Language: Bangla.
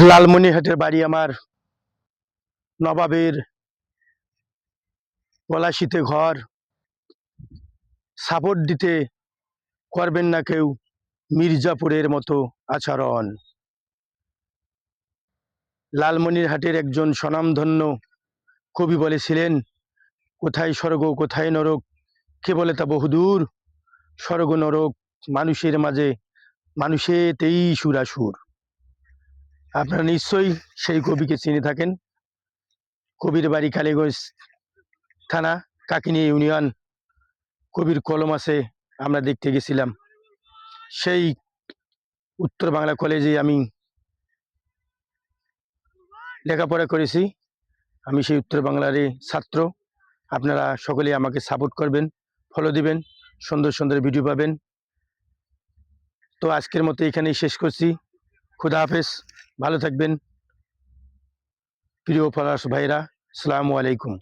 লালমনিরহাটের বাড়ি আমার, নবাবের পলাশিতে ঘর, সাপোর্ট দিতে করবেন না কেউ মির্জাপুরের মতো আচরণ। লালমনিরহাটের একজন স্বনামধন্য কবি বলেছিলেন, কোথায় স্বর্গ কোথায় নরক, কে বলে তা বহুদূর, স্বর্গ নরক মানুষের মাঝে, মানুষেতেই সুরাসুর। আপনারা নিশ্চয়ই সেই কবিকে চিনে থাকেন। কবির বাড়ি কালীগঞ্জ থানা, কাকিনি ইউনিয়ন। কবির কলম আছে, আমরা দেখতে গেছিলাম। সেই উত্তর বাংলা কলেজে আমি লেখাপড়া করেছি। আমি সেই উত্তর বাংলারই ছাত্র। আপনারা সকলেই আমাকে সাপোর্ট করবেন, ফলো দিবেন, সুন্দর সুন্দর ভিডিও পাবেন। তো আজকের মতো এখানেই শেষ করছি। খুদা হাফেজ, ভালো থাকবেন প্রিয় ফলোয়ার্স ভাইরা। আসসালামু আলাইকুম।